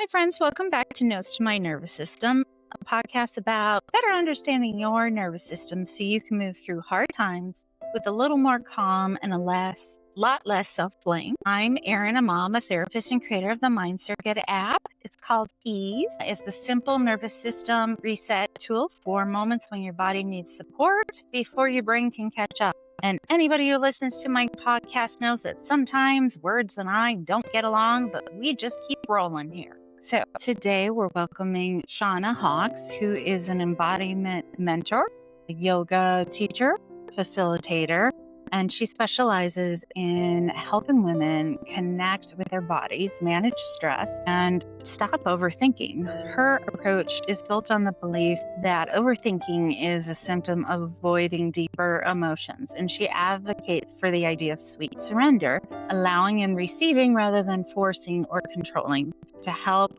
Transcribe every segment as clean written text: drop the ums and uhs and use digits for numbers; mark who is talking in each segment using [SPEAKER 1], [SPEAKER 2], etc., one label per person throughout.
[SPEAKER 1] Hi, friends. Welcome back to Notes to My Nervous System, a podcast about better understanding your nervous system so you can move through hard times with a little more calm and lot less self-blame. I'm Erin, a mom, a therapist, and creator of the Mind Circuit app. It's called Ease. It's the simple nervous system reset tool for moments when your body needs support before your brain can catch up. And anybody who listens to my podcast knows that sometimes words and I don't get along, but we just keep rolling here. So today we're welcoming Shauna Hawks, who is an embodiment mentor, a yoga teacher, facilitator, and she specializes in helping women connect with their bodies, manage stress, and stop overthinking. Her approach is built on the belief that overthinking is a symptom of avoiding deeper emotions, and she advocates for the idea of sweet surrender, allowing and receiving rather than forcing or controlling, to help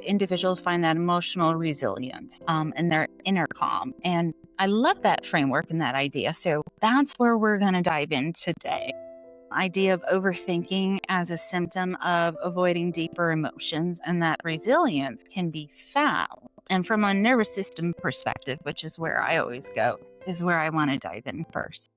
[SPEAKER 1] individuals find that emotional resilience and their inner calm. And I love that framework and that idea. So that's where we're going to dive in today. Idea of overthinking as a symptom of avoiding deeper emotions, and that resilience can be found. And from a nervous system perspective, which is where I always go, is where I want to dive in first.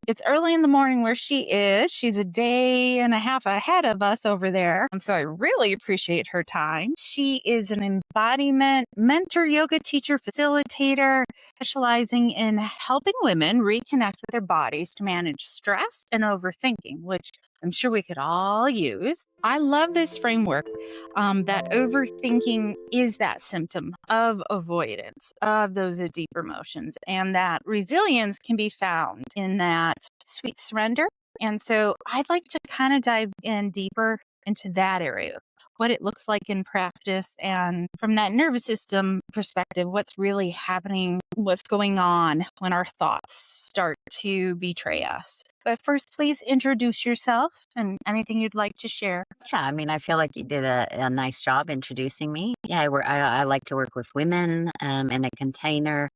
[SPEAKER 1] It's early in the morning where she is. She's a day and a half ahead of us over there. So I really appreciate her time. She is an embodiment mentor, yoga teacher, facilitator, specializing in helping women reconnect with their bodies to manage stress and overthinking, which I'm sure we could all use. I love this framework that overthinking is that symptom of avoidance of those deeper emotions, and that resilience can be found in that sweet surrender. And so I'd like to kind of dive in deeper into that area, what it looks like in practice, and from that nervous system perspective, what's really happening, what's going on when our thoughts start to betray us. But first, please introduce yourself and anything you'd like to share.
[SPEAKER 2] Yeah, I feel like you did a nice job introducing me. Yeah, I like to work with women in a container.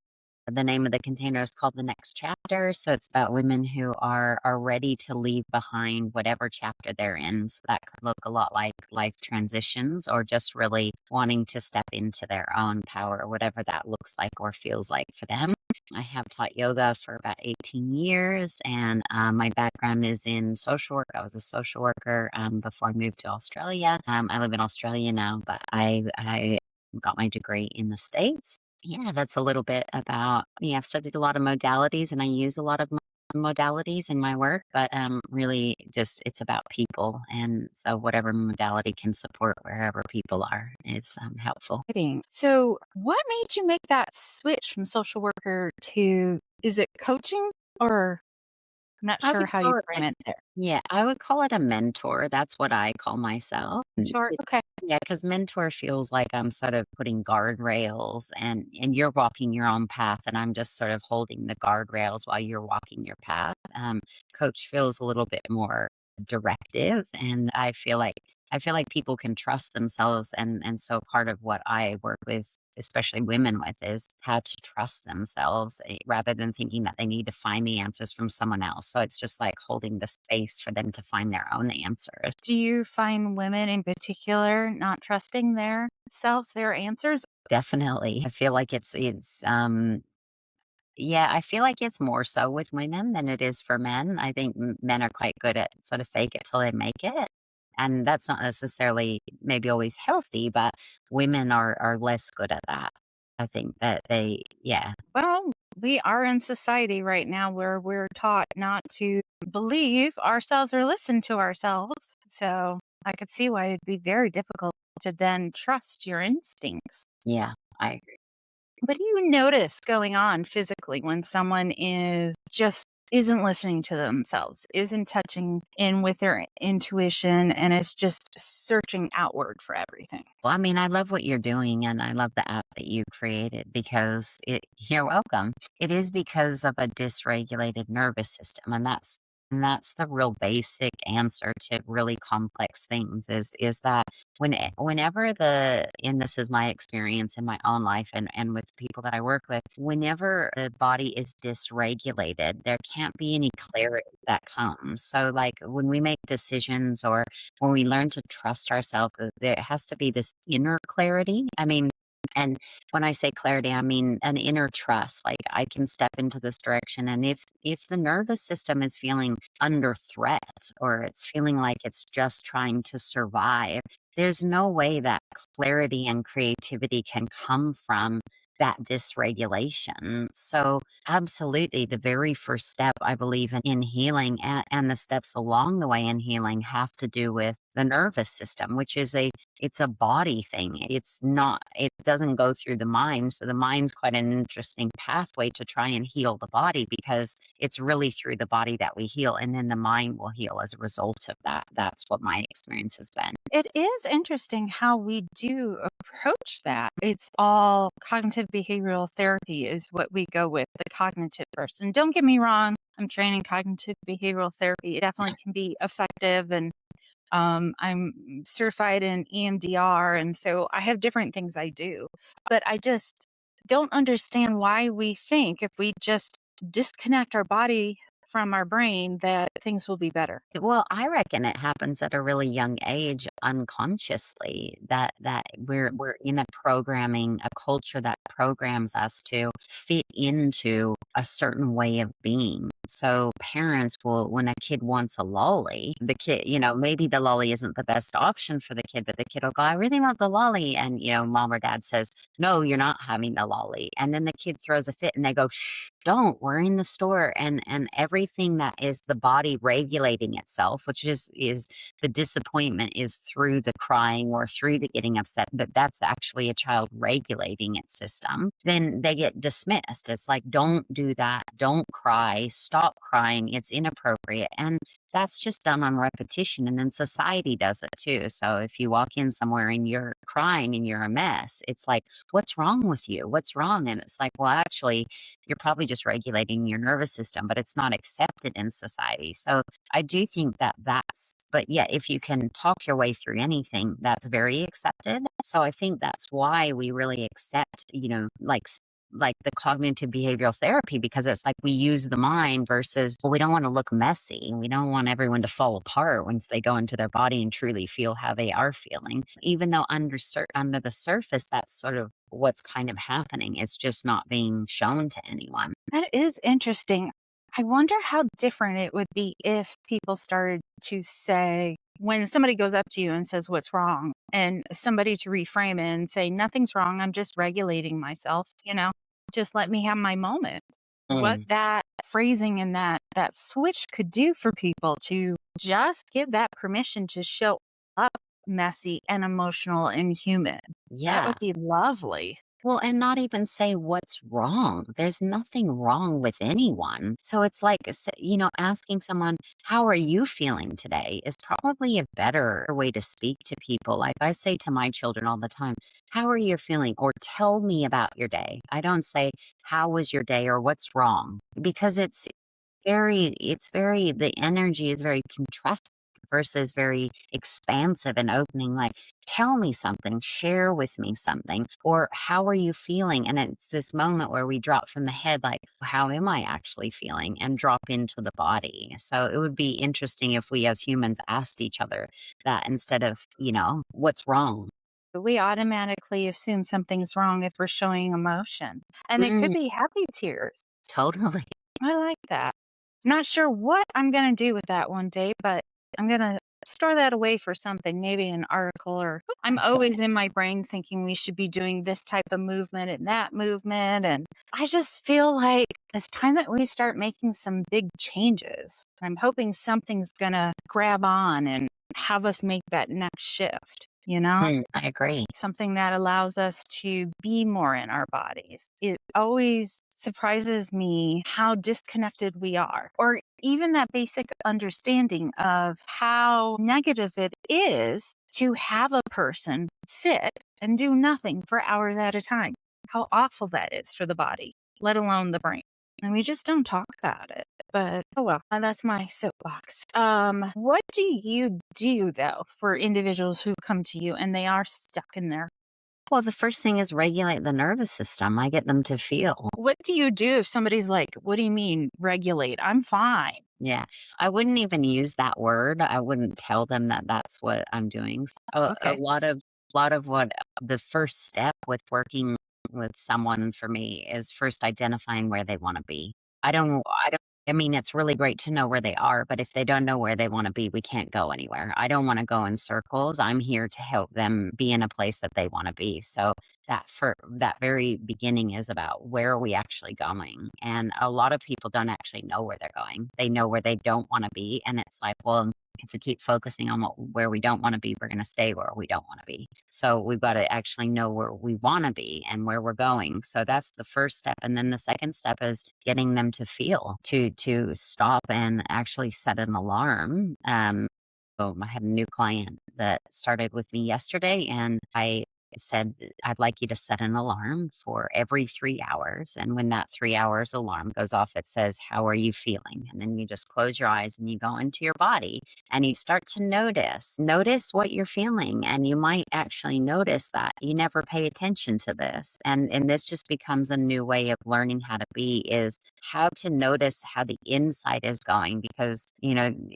[SPEAKER 2] The name of the container is called The Next Chapter. So it's about women who are ready to leave behind whatever chapter they're in. So that could look a lot like life transitions, or just really wanting to step into their own power, whatever that looks like or feels like for them. I have taught yoga for about 18 years, and my background is in social work. I was a social worker before I moved to Australia. I live in Australia now, but I got my degree in the States. Yeah, that's a little bit about me. I've studied a lot of modalities, and I use a lot of modalities in my work, but really just it's about people. And so whatever modality can support wherever people are is helpful.
[SPEAKER 1] Exciting. So, what made you make that switch from social worker to, is it coaching, or I'm not
[SPEAKER 2] I
[SPEAKER 1] sure
[SPEAKER 2] would
[SPEAKER 1] how you
[SPEAKER 2] call it
[SPEAKER 1] frame it there?
[SPEAKER 2] Yeah, I would call it a mentor. That's what I call myself.
[SPEAKER 1] Sure. Okay.
[SPEAKER 2] Yeah, because mentor feels like I'm sort of putting guardrails, and you're walking your own path, and I'm just sort of holding the guardrails while you're walking your path. Coach feels a little bit more directive, and I feel like people can trust themselves, and so part of what I work with, especially women with, is how to trust themselves, rather than thinking that they need to find the answers from someone else. So it's just like holding the space for them to find their own answers.
[SPEAKER 1] Do you find women in particular not trusting their selves, their answers?
[SPEAKER 2] Definitely. I feel like yeah, I feel like it's more so with women than it is for men. I think men are quite good at sort of fake it till they make it. And that's not necessarily maybe always healthy, but women are less good at that. I think that yeah.
[SPEAKER 1] Well, we are in society right now where we're taught not to believe ourselves or listen to ourselves. So I could see why it'd be very difficult to then trust your instincts.
[SPEAKER 2] Yeah, I agree.
[SPEAKER 1] What do you notice going on physically when someone is just isn't listening to themselves, isn't touching in with their intuition, and is just searching outward for everything?
[SPEAKER 2] Well, I love what you're doing, and I love the app that you created because you're welcome. It is because of a dysregulated nervous system, and And that's the real basic answer to really complex things is that whenever and this is my experience in my own life and with people that I work with, whenever the body is dysregulated, there can't be any clarity that comes. So like when we make decisions or when we learn to trust ourselves, there has to be this inner clarity. I mean, and when I say clarity, I mean an inner trust. Like I can step into this direction, and if the nervous system is feeling under threat or it's feeling like it's just trying to survive, there's no way that clarity and creativity can come from that dysregulation. So, absolutely, the very first step, I believe, in healing and the steps along the way in healing have to do with the nervous system, which is it's a body thing. It's not, it doesn't go through the mind. So the mind's quite an interesting pathway to try and heal the body because it's really through the body that we heal. And then the mind will heal as a result of that. That's what my experience has been.
[SPEAKER 1] It is interesting how we do approach that. It's all cognitive behavioral therapy is what we go with, the cognitive person. Don't get me wrong, I'm training cognitive behavioral therapy. It definitely can be effective, and I'm certified in EMDR, and so I have different things I do. But I just don't understand why we think if we just disconnect our body from our brain that things will be better.
[SPEAKER 2] Well, I reckon it happens at a really young age unconsciously that we're in a programming, a culture that programs us to fit into a certain way of being. So parents will, when a kid wants a lolly, the kid, maybe the lolly isn't the best option for the kid, but the kid will go, I really want the lolly. And, mom or dad says, no, you're not having the lolly. And then the kid throws a fit and they go, shh, don't, we're in the store. And everything that is the body regulating itself, which is the disappointment is through the crying or through the getting upset, but that's actually a child regulating its system. Then they get dismissed. It's like, don't do that. Don't cry. Stop crying. It's inappropriate. And that's just done on repetition. And then society does it too. So if you walk in somewhere and you're crying and you're a mess, it's like, what's wrong with you? What's wrong? And it's like, well, actually, you're probably just regulating your nervous system, but it's not accepted in society. So I do think but yeah, if you can talk your way through anything, that's very accepted. So I think that's why we really accept, like the cognitive behavioral therapy, because it's like we use the mind versus, well, we don't want to look messy. We don't want everyone to fall apart once they go into their body and truly feel how they are feeling. Even though under the surface, that's sort of what's kind of happening. It's just not being shown to anyone.
[SPEAKER 1] That is interesting. I wonder how different it would be if people started to say, when somebody goes up to you and says, what's wrong? And somebody to reframe it and say, nothing's wrong. I'm just regulating myself, just let me have my moment. What
[SPEAKER 2] Mm.
[SPEAKER 1] that phrasing and that switch could do for people to just give that permission to show up messy and emotional and human. That
[SPEAKER 2] Yeah.
[SPEAKER 1] would be lovely.
[SPEAKER 2] Well, and not even say what's wrong. There's nothing wrong with anyone. So it's like, asking someone, how are you feeling today is probably a better way to speak to people. Like I say to my children all the time, how are you feeling? Or tell me about your day. I don't say, how was your day or what's wrong? Because the energy is very contracted versus very expansive and opening, like, tell me something, share with me something, or how are you feeling? And it's this moment where we drop from the head, like, how am I actually feeling? And drop into the body. So it would be interesting if we as humans asked each other that instead of, what's wrong?
[SPEAKER 1] We automatically assume something's wrong if we're showing emotion. And it could
[SPEAKER 2] Mm,
[SPEAKER 1] be happy tears.
[SPEAKER 2] totally.
[SPEAKER 1] I like that. Not sure what I'm going to do with that one day, but I'm going to store that away for something, maybe an article, or I'm always in my brain thinking we should be doing this type of movement and that movement. And I just feel like it's time that we start making some big changes. I'm hoping something's going to grab on and have us make that next shift,
[SPEAKER 2] I agree.
[SPEAKER 1] something that allows us to be more in our bodies. It always surprises me how disconnected we are, or even that basic understanding of how negative it is to have a person sit and do nothing for hours at a time. How awful that is for the body, let alone the brain. And we just don't talk about it. but oh well, that's my soapbox. What do you do though for individuals who come to you and they are stuck in there?
[SPEAKER 2] Well, the first thing is regulate the nervous system. I get them to feel.
[SPEAKER 1] What do you do if somebody's like, "What do you mean regulate? I'm fine."
[SPEAKER 2] Yeah. I wouldn't even use that word. I wouldn't tell them that that's what I'm doing. A
[SPEAKER 1] Okay.
[SPEAKER 2] lot of what the first step with working with someone for me is first identifying where they want to be. I mean, it's really great to know where they are, but if they don't know where they want to be, we can't go anywhere. I don't want to go in circles. I'm here to help them be in a place that they want to be. So that very beginning is about where are we actually going? And a lot of people don't actually know where they're going. They know where they don't want to be. And it's like, well, if we keep focusing on where we don't want to be, we're going to stay where we don't want to be. So we've got to actually know where we want to be and where we're going. So that's the first step. And then the second step is getting them to feel, to stop and actually set an alarm. I had a new client that started with me yesterday, and I said, I'd like you to set an alarm for every 3 hours. And when that 3 hours alarm goes off, it says, how are you feeling? And then you just close your eyes and you go into your body and you start to notice what you're feeling. And you might actually notice that you never pay attention to this. And this just becomes a new way of learning how to be, is how to notice how the inside is going, because,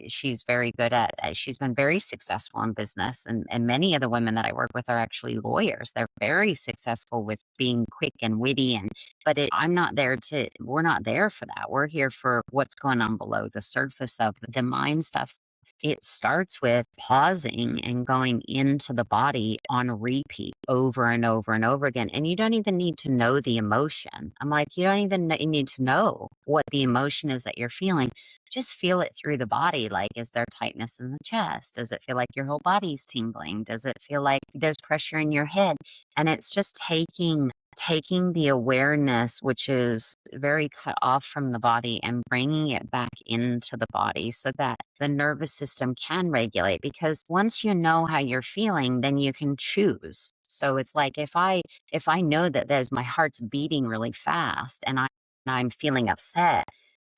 [SPEAKER 2] she's very good at, she's been very successful in business. And many of the women that I work with are actually lawyers. They're very successful with being quick and witty. We're not there for that. We're here for what's going on below the surface of the mind stuff. It starts with pausing and going into the body on repeat over and over and over again. And you don't even need to know the emotion. I'm like, you don't even need to know what the emotion is that you're feeling. Just feel it through the body. Like, is there tightness in the chest? Does it feel like your whole body's tingling? Does it feel like there's pressure in your head? And it's just taking the awareness, which is very cut off from the body, and bringing it back into the body so that the nervous system can regulate. Because once you know how you're feeling, then you can choose. So it's like, if I know that there's my heart's beating really fast and I'm feeling upset,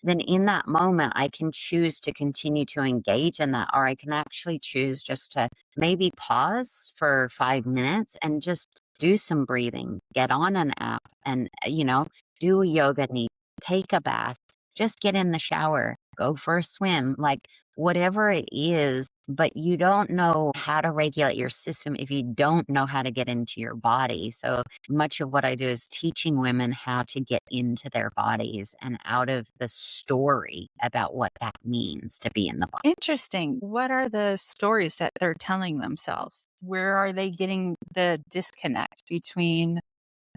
[SPEAKER 2] then in that moment, I can choose to continue to engage in that, or I can actually choose just to maybe pause for 5 minutes and just do some breathing, get on an app and, do a yoga knee, take a bath, just get in the shower, go for a swim, like whatever it is. But you don't know how to regulate your system if you don't know how to get into your body. So much of what I do is teaching women how to get into their bodies and out of the story about what that means to be in the body.
[SPEAKER 1] Interesting. What are the stories that they're telling themselves? Where are they getting the disconnect between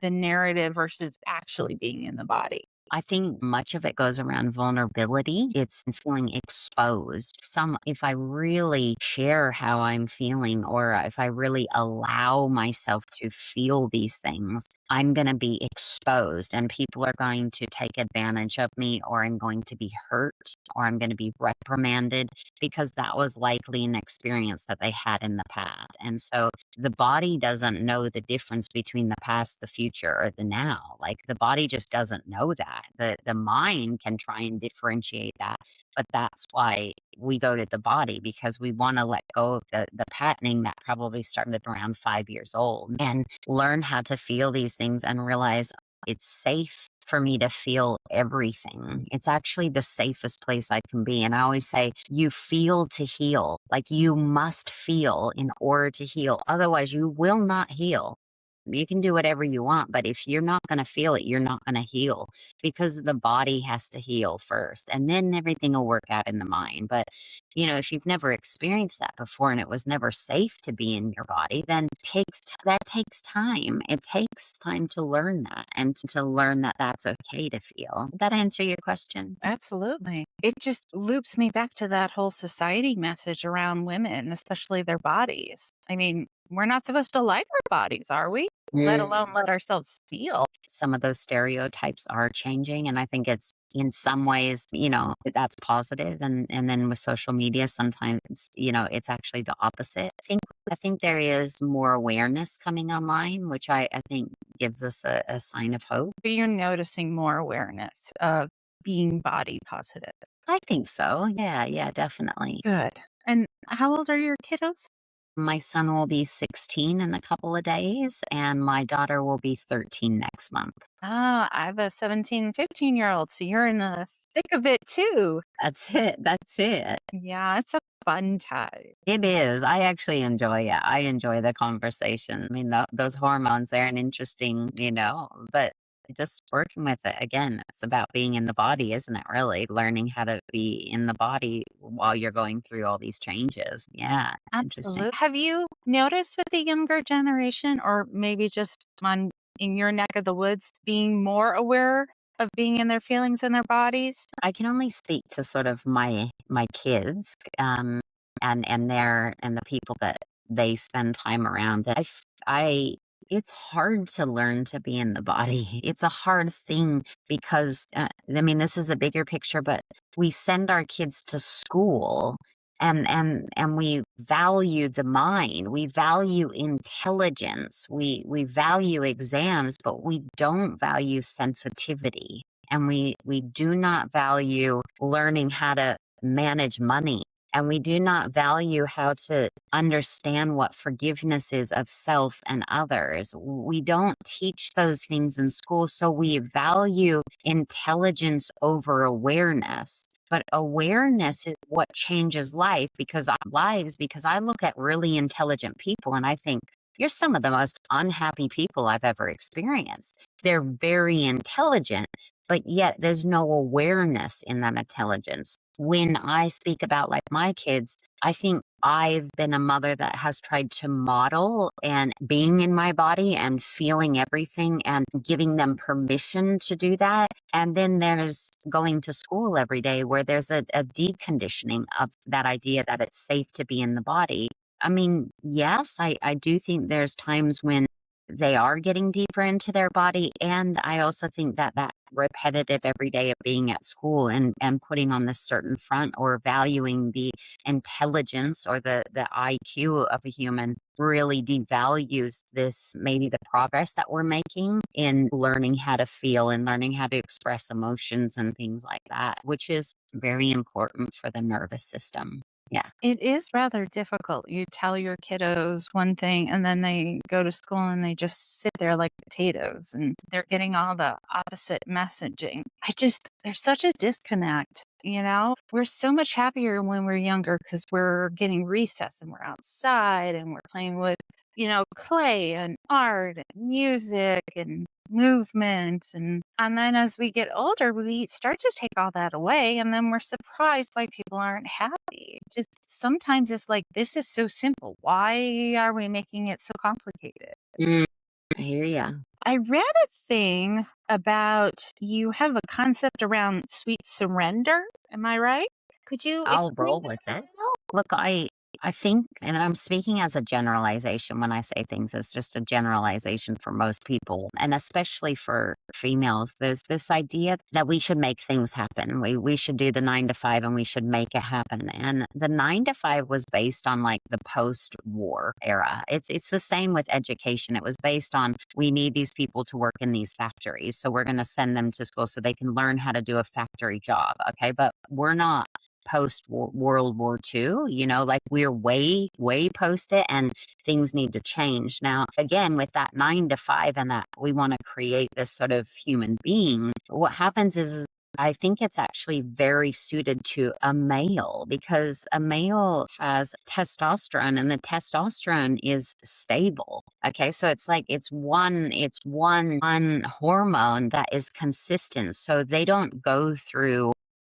[SPEAKER 1] the narrative versus actually being in the body?
[SPEAKER 2] I think much of it goes around vulnerability. It's feeling exposed. If I really share how I'm feeling, or if I really allow myself to feel these things, I'm going to be exposed and people are going to take advantage of me, or I'm going to be hurt, or I'm going to be reprimanded because that was likely an experience that they had in the past. And so the body doesn't know the difference between the past, the future, or the now. Like, the body just doesn't know that. The mind can try and differentiate that, but that's why we go to the body, because we want to let go of the patterning that probably started around 5 years old, and learn how to feel these things and realize it's safe for me to feel everything. It's actually the safest place I can be. And I always say, you feel to heal. Like, you must feel in order to heal. Otherwise, you will not heal. You can do whatever you want, but if you're not going to feel it, you're not going to heal, because the body has to heal first, and then everything will work out in the mind. But, if you've never experienced that before and it was never safe to be in your body, then that takes time. It takes time to learn that, and to learn that that's okay to feel. Did that answer your question?
[SPEAKER 1] Absolutely. It just loops me back to that whole society message around women, especially their bodies. I mean, we're not supposed to like our bodies, are we? Let alone let ourselves feel.
[SPEAKER 2] Some of those stereotypes are changing, and I think it's, in some ways, that's positive. And then with social media, sometimes, it's actually the opposite. I think there is more awareness coming online, which I think gives us a sign of hope.
[SPEAKER 1] But you're noticing more awareness of being body positive?
[SPEAKER 2] I think so. Yeah, yeah, definitely.
[SPEAKER 1] Good. And how old are your kiddos?
[SPEAKER 2] My son will be 16 in a couple of days, and my daughter will be 13 next month.
[SPEAKER 1] Oh, I have a 17, 15-year-old, so you're in the thick of it too.
[SPEAKER 2] That's it. That's it.
[SPEAKER 1] Yeah, it's a fun time.
[SPEAKER 2] It is. I actually enjoy it. I enjoy the conversation. I mean, those hormones, they're an interesting, but just working with it again, it's about being in the body, isn't it? Really learning how to be in the body while you're going through all these changes. Yeah, it's interesting.
[SPEAKER 1] Absolutely. Have you noticed with the younger generation, or maybe just in your neck of the woods, being more aware of being in their feelings and their bodies?
[SPEAKER 2] I can only speak to sort of my kids, and the people that they spend time around. I it's hard to learn to be in the body. It's a hard thing because I mean this is a bigger picture, but we send our kids to school and we value the mind. We value intelligence. We value exams, but we don't value sensitivity, and we do not value learning how to manage money, and we do not value how to understand what forgiveness is of self and others. We don't teach those things in school, so we value intelligence over awareness. But awareness is what changes lives, because I look at really intelligent people and I think, you're some of the most unhappy people I've ever experienced. They're very intelligent, but yet there's no awareness in that intelligence. When I speak about like my kids, I think I've been a mother that has tried to model and being in my body and feeling everything and giving them permission to do that. And then there's going to school every day where there's a deconditioning of that idea that it's safe to be in the body. I mean, yes, I do think there's times when they are getting deeper into their body. And I also think that that repetitive every day of being at school and putting on this certain front or valuing the intelligence or the IQ of a human really devalues this, maybe the progress that we're making in learning how to feel and learning how to express emotions and things like that, which is very important for the nervous system. Yeah.
[SPEAKER 1] It is rather difficult. You tell your kiddos one thing and then they go to school and they just sit there like potatoes and they're getting all the opposite messaging. There's such a disconnect. We're so much happier when we're younger because we're getting recess and we're outside and we're playing with, clay and art and music and movement. And then as we get older, we start to take all that away. And then we're surprised why people aren't happy. Just sometimes it's like, this is so simple. Why are we making it so complicated?
[SPEAKER 2] Mm, I hear ya.
[SPEAKER 1] I read a thing about you have a concept around sweet surrender. Am I right? Could you
[SPEAKER 2] I'll
[SPEAKER 1] explain
[SPEAKER 2] roll
[SPEAKER 1] that
[SPEAKER 2] with
[SPEAKER 1] a
[SPEAKER 2] it.
[SPEAKER 1] little?
[SPEAKER 2] Look, I think, and I'm speaking as a generalization when I say things, it's just a generalization for most people, and especially for females. There's this idea that we should make things happen. We should do the 9 to 5 and we should make it happen. And the 9 to 5 was based on like the post-war era. It's the same with education. It was based on we need these people to work in these factories, so we're going to send them to school so they can learn how to do a factory job. Okay, but we're not post World War II, like we're way, way post it, and things need to change. Now, again, with that 9 to 5 and that we want to create this sort of human being, what happens is I think it's actually very suited to a male because a male has testosterone and the testosterone is stable. Okay. So it's like it's one hormone that is consistent. So they don't go through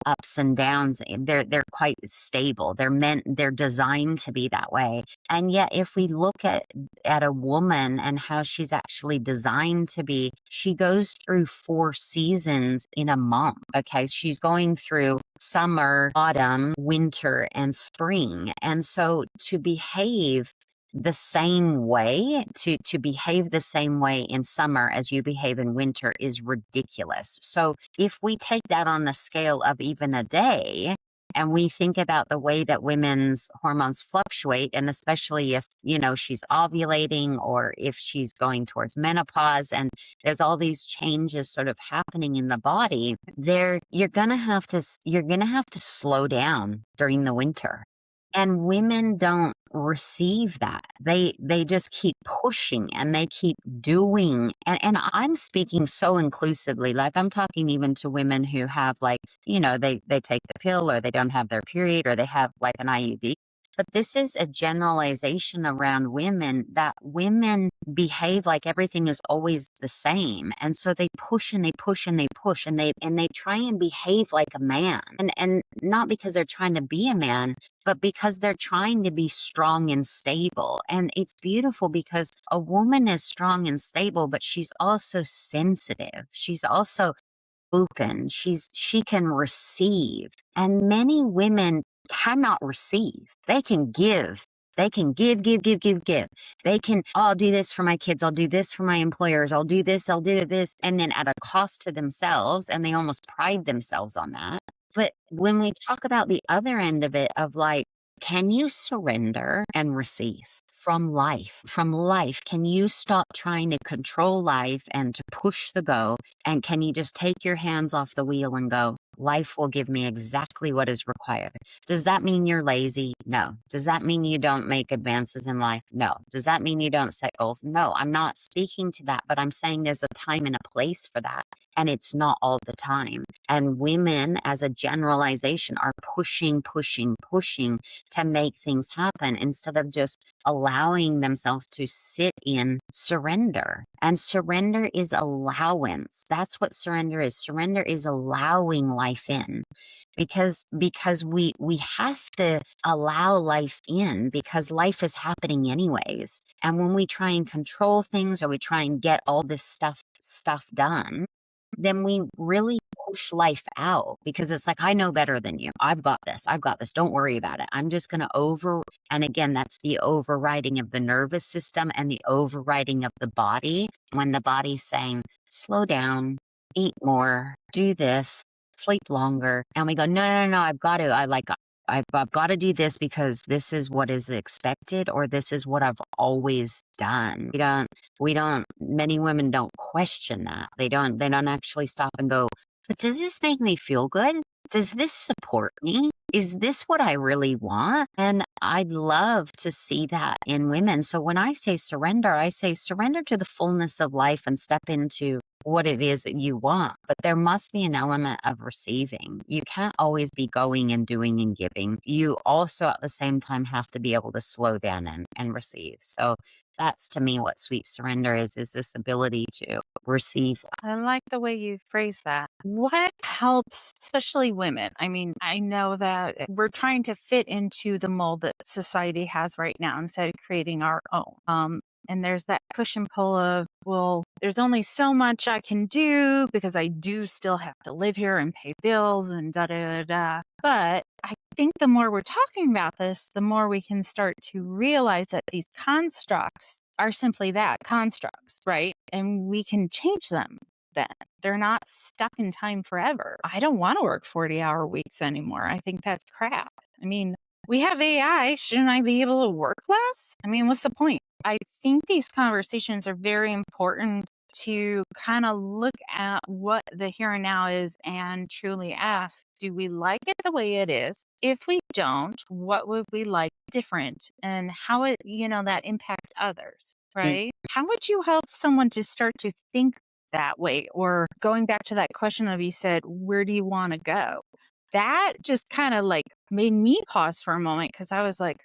[SPEAKER 2] ups and downs. They're quite stable. They're designed to be that way. And yet if we look at a woman and how she's actually designed to be, she goes through 4 seasons in a month. Okay. She's going through summer, autumn, winter, and spring. And so to behave the same way, to behave the same way in summer as you behave in winter is ridiculous. So if we take that on the scale of even a day, And we think about the way that women's hormones fluctuate, and especially if, she's ovulating or if she's going towards menopause and there's all these changes sort of happening in the body, you're going to have to slow down during the winter. And women don't receive that. They just keep pushing and they keep doing. And I'm speaking so inclusively, like I'm talking even to women who have they take the pill or they don't have their period or they have like an IUD. But this is a generalization around women, that women behave like everything is always the same. And so they push and they push and they push and they try and behave like a man. And not because they're trying to be a man, but because they're trying to be strong and stable. And it's beautiful because a woman is strong and stable, but she's also sensitive. She's also open. She can receive. And many women cannot receive. They can give. They can give. They can, oh, I'll do this for my kids. I'll do this for my employers. I'll do this. I'll do this. And then at a cost to themselves, and they almost pride themselves on that. But when we talk about the other end of it, of like, can you surrender and receive from life? From life, can you stop trying to control life and to push the go? And can you just take your hands off the wheel and go, life will give me exactly what is required? Does that mean you're lazy? No. Does that mean you don't make advances in life? No. Does that mean you don't set goals? No, I'm not speaking to that, but I'm saying there's a time and a place for that. And it's not all the time. And women, as a generalization, are pushing to make things happen instead of just allowing themselves to sit in surrender. And surrender is allowance. That's what surrender is. Surrender is allowing life in. Because we have to allow life in, because life is happening anyways. And when we try and control things or we try and get all this stuff done, then we really push life out, because it's like, I know better than you. I've got this. Don't worry about it. I'm just going to and again, that's the overriding of the nervous system and the overriding of the body. When the body's saying, slow down, eat more, do this, sleep longer. And we go, no, I've got to, I've got to do this because this is what is expected, or this is what I've always done. Many women don't question that. They don't actually stop and go, but does this make me feel good? Does this support me? Is this what I really want? And I'd love to see that in women. So when I say surrender to the fullness of life and step into what it is that you want. But there must be an element of receiving. You can't always be going and doing and giving. You also at the same time have to be able to slow down and receive. So that's, to me, what sweet surrender is this ability to receive.
[SPEAKER 1] I like the way you phrase that. What helps, especially women? I mean, I know that we're trying to fit into the mold that society has right now instead of creating our own. And there's that push and pull of, well, there's only so much I can do because I do still have to live here and pay bills and da da da da. But I think the more we're talking about this, the more we can start to realize that these constructs are simply that, constructs, right? And we can change them then. They're not stuck in time forever. I don't want to work 40-hour weeks anymore. I think that's crap. I mean, we have AI. Shouldn't I be able to work less? I mean, what's the point? I think these conversations are very important to kind of look at what the here and now is and truly ask, do we like it the way it is? If we don't, what would we like different, and how it, that impact others, right? How would you help someone to start to think that way? Or going back to that question of, you said, where do you want to go? That just kind of like made me pause for a moment, because I was like,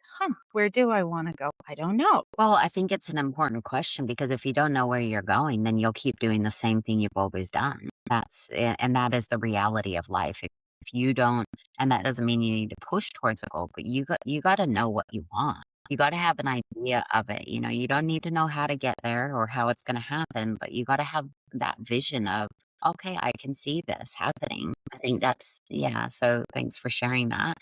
[SPEAKER 1] where do I want to go? I don't know.
[SPEAKER 2] Well, I think it's an important question, because if you don't know where you're going, then you'll keep doing the same thing you've always done. And that is the reality of life. If you don't, and that doesn't mean you need to push towards a goal, but you got to know what you want. You got to have an idea of it. You don't need to know how to get there or how it's going to happen, but you got to have that vision of, okay, I can see this happening. I think so thanks for sharing that.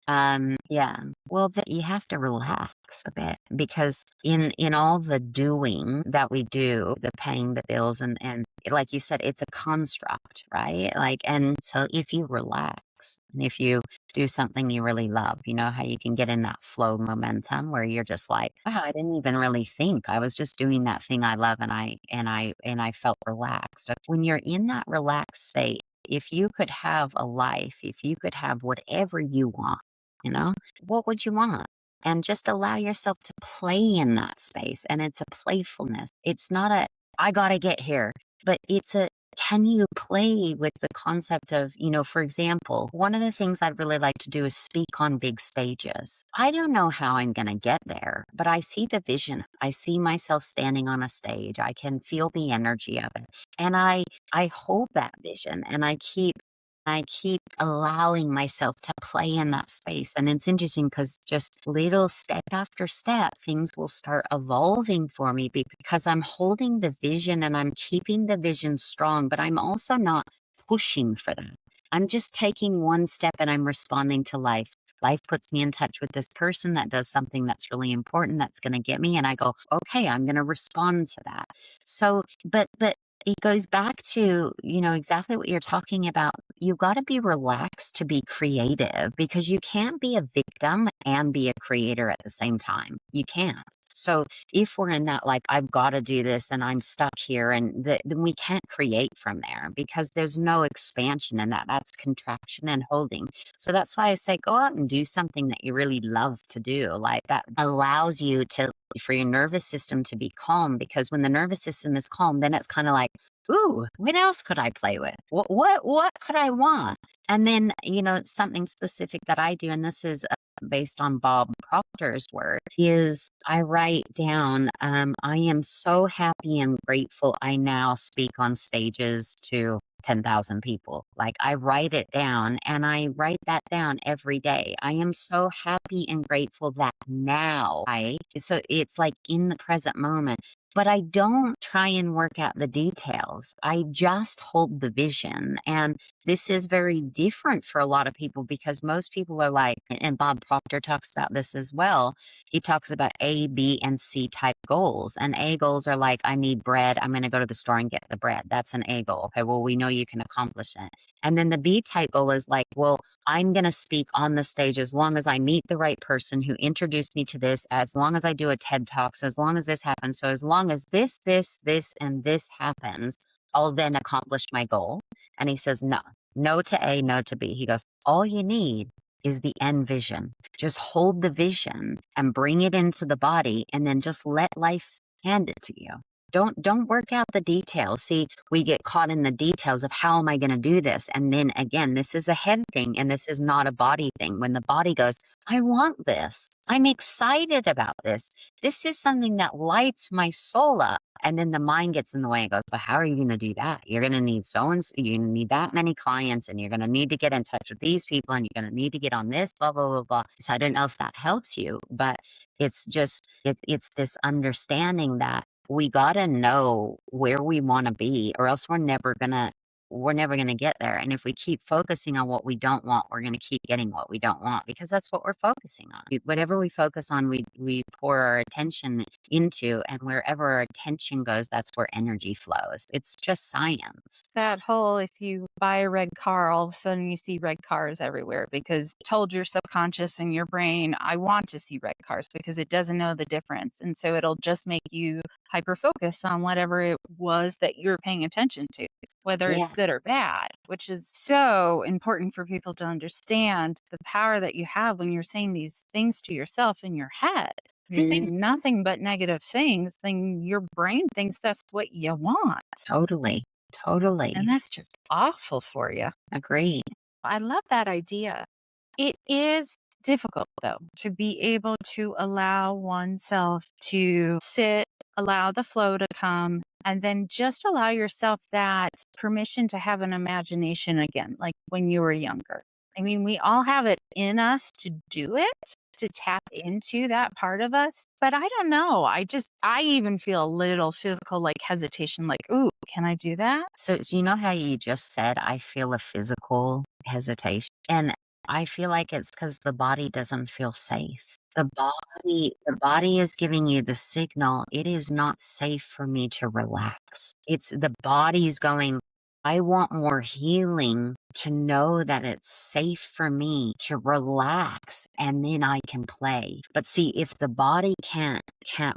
[SPEAKER 2] Well, you have to relax a bit, because in all the doing that we do, the paying the bills and like you said, it's a construct, right? And so if you relax relax. And if you do something you really love, you know how you can get in that flow momentum where you're just like, wow, I didn't even really think. I was just doing that thing I love and I felt relaxed. When you're in that relaxed state, if you could have a life, if you could have whatever you want, you know, what would you want? And just allow yourself to play in that space. And it's a playfulness. It's not a, I got to get here, but it's a, can you play with the concept of, you know, for example, one of the things I'd really like to do is speak on big stages. I don't know how I'm going to get there, but I see the vision. I see myself standing on a stage. I can feel the energy of it. And I hold that vision and I keep allowing myself to play in that space. And it's interesting because just little step after step, things will start evolving for me because I'm holding the vision and I'm keeping the vision strong, but I'm also not pushing for that. I'm just taking one step and I'm responding to life. Life puts me in touch with this person that does something that's really important that's going to get me. And I go, okay, I'm going to respond to that. So, but it goes back to, you know, exactly what you're talking about. You've got to be relaxed to be creative because you can't be a victim and be a creator at the same time. You can't. So if we're in that, like, I've got to do this and I'm stuck here, and then we can't create from there because there's no expansion in that. That's contraction and holding. So that's why I say go out and do something that you really love to do, like that allows you to, for your nervous system to be calm, because when the nervous system is calm, then it's kind of like, ooh, what else could I play with? What could I want? And then, you know, something specific that I do, and this is based on Bob Proctor's work, is I write down, I am so happy and grateful I now speak on stages to 10,000 people. Like, I write it down and I write that down every day. I am so happy and grateful that now so it's like in the present moment. But I don't try and work out the details. I just hold the vision. And this is very different for a lot of people because most people are like, and Bob Proctor talks about this as well. He talks about A, B, and C type goals. And A goals are like, I need bread. I'm going to go to the store and get the bread. That's an A goal. Okay, well, we know you can accomplish it. And then the B type goal is like, well, I'm going to speak on the stage as long as I meet the right person who introduced me to this, as long as I do a TED Talk, so as long as this happens, so as long as this, and this happens, I'll then accomplish my goal. And he says, no to A, no to B. He goes, all you need is the end vision. Just hold the vision and bring it into the body and then just let life hand it to you. Don't work out the details. See, we get caught in the details of how am I going to do this? And then again, this is a head thing and this is not a body thing. When the body goes, I want this. I'm excited about this. This is something that lights my soul up. And then the mind gets in the way and goes, well, how are you going to do that? You're going to need you're going to need that many clients and you're going to need to get in touch with these people and you're going to need to get on this, blah, blah, blah, blah. So I don't know if that helps you, but it's just, it's this understanding that we got to know where we want to be or else we're never going to get there. And if we keep focusing on what we don't want, we're going to keep getting what we don't want because that's what we're focusing on. Whatever we focus on, we pour our attention into, and wherever our attention goes, that's where energy flows. It's just science.
[SPEAKER 1] That whole, if you buy a red car, all of a sudden you see red cars everywhere because you told your subconscious and your brain, I want to see red cars because it doesn't know the difference. And so it'll just make you hyper focus on whatever it was that you're paying attention to, whether
[SPEAKER 2] Yeah.
[SPEAKER 1] it's good or bad, which is so important for people to understand the power that you have when you're saying these things to yourself in your head. If you're saying nothing but negative things, then your brain thinks that's what you want.
[SPEAKER 2] Totally.
[SPEAKER 1] And that's just awful for you.
[SPEAKER 2] Agreed.
[SPEAKER 1] I love that idea. It is difficult, though, to be able to allow oneself to sit, allow the flow to come, and then just allow yourself that permission to have an imagination again, like when you were younger. I mean, we all have it in us to do it, to tap into that part of us. But I don't know. I even feel a little physical, like hesitation, like, ooh, can I do that?
[SPEAKER 2] So you know how you just said, I feel a physical hesitation? And I feel like it's because the body doesn't feel safe. The body is giving you the signal. It is not safe for me to relax. It's the body's going, I want more healing to know that it's safe for me to relax and then I can play. But see, if the body can't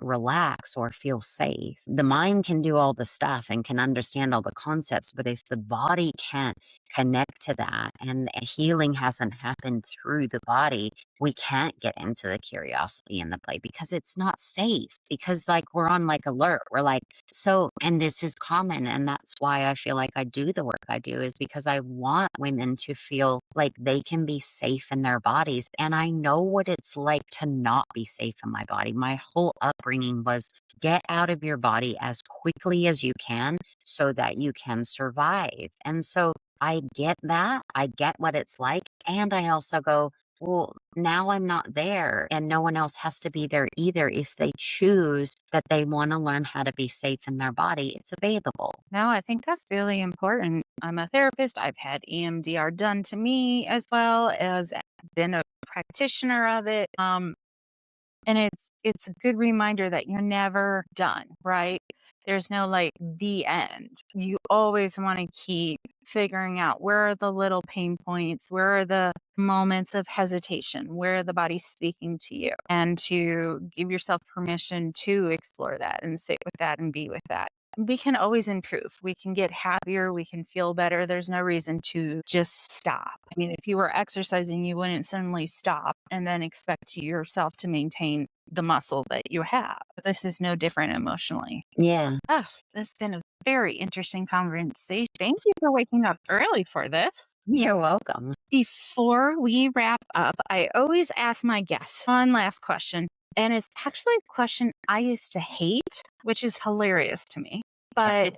[SPEAKER 2] relax or feel safe, the mind can do all the stuff and can understand all the concepts, but if the body can't connect to that and healing hasn't happened through the body, we can't get into the curiosity and the play because it's not safe. Because like we're on like alert. We're like, so, and this is common. And that's why I feel like I do the work I do, is because I want women to feel like they can be safe in their bodies. And I know what it's like to not be safe in my body. My whole upbringing was get out of your body as quickly as you can so that you can survive. And so I get that. I get what it's like. And I also go, well, now I'm not there, and no one else has to be there either. If they choose that they want to learn how to be safe in their body, it's available.
[SPEAKER 1] No, I think that's really important. I'm a therapist. I've had EMDR done to me as well as been a practitioner of it. And it's a good reminder that you're never done, right? There's no like the end. You always want to keep figuring out where are the little pain points, where are the moments of hesitation, where the body's speaking to you, and to give yourself permission to explore that and sit with that and be with that. We can always improve. We can get happier. We can feel better. There's no reason to just stop. I mean, if you were exercising, you wouldn't suddenly stop and then expect yourself to maintain the muscle that you have. This is no different emotionally.
[SPEAKER 2] Yeah.
[SPEAKER 1] Oh, this has been a very interesting conversation. Thank you for waking up early for this.
[SPEAKER 2] You're welcome.
[SPEAKER 1] Before we wrap up, I always ask my guests one last question. And it's actually a question I used to hate, which is hilarious to me. But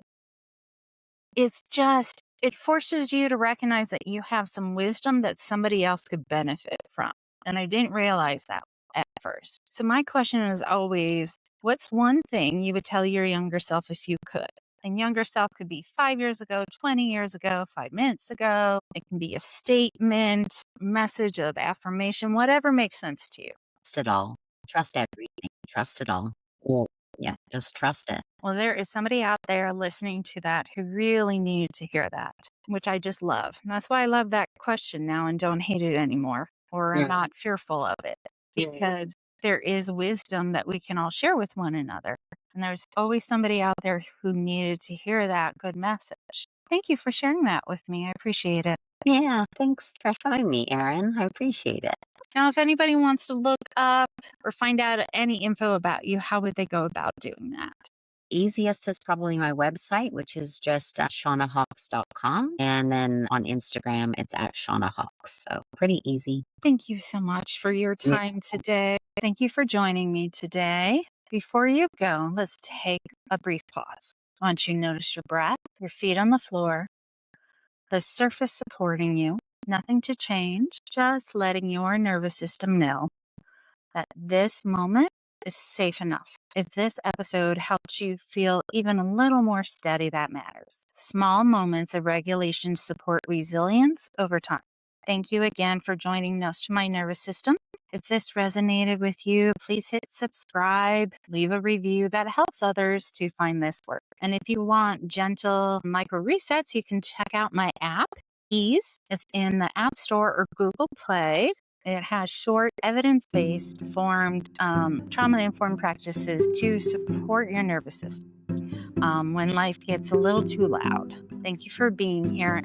[SPEAKER 1] it's just, it forces you to recognize that you have some wisdom that somebody else could benefit from. And I didn't realize that at first. So my question is always, what's one thing you would tell your younger self if you could? And younger self could be 5 years ago, 20 years ago, 5 minutes ago. It can be a statement, message of affirmation, whatever makes sense to you.
[SPEAKER 2] Trust it all. Trust everything. Trust it all. Well, yeah, just trust it.
[SPEAKER 1] Well, there is somebody out there listening to that who really needed to hear that, which I just love. And that's why I love that question now and don't hate it anymore, or I'm
[SPEAKER 2] Yeah.
[SPEAKER 1] not fearful of it,
[SPEAKER 2] Yeah.
[SPEAKER 1] because there is wisdom that we can all share with one another. And there's always somebody out there who needed to hear that good message. Thank you for sharing that with me. I appreciate it.
[SPEAKER 2] Yeah, thanks for having me, Erin. I appreciate it.
[SPEAKER 1] Now, if anybody wants to look up or find out any info about you, how would they go about doing that?
[SPEAKER 2] Easiest is probably my website, which is just shaunahawks.com. And then on Instagram, it's at Shauna Hawks. So pretty easy.
[SPEAKER 1] Thank you so much for your
[SPEAKER 2] Yeah.
[SPEAKER 1] time today. Thank you for joining me today. Before you go, let's take a brief pause. I want you to notice your breath, your feet on the floor, the surface supporting you, nothing to change, just letting your nervous system know that this moment is safe enough. If this episode helped you feel even a little more steady, that matters. Small moments of regulation support resilience over time. Thank you again for joining Nose to My Nervous System. If this resonated with you, please hit subscribe, leave a review. That helps others to find this work. And if you want gentle micro resets, you can check out my app, Ease. It's in the App Store or Google Play. It has short, evidence-based, trauma-informed practices to support your nervous system when life gets a little too loud. Thank you for being here.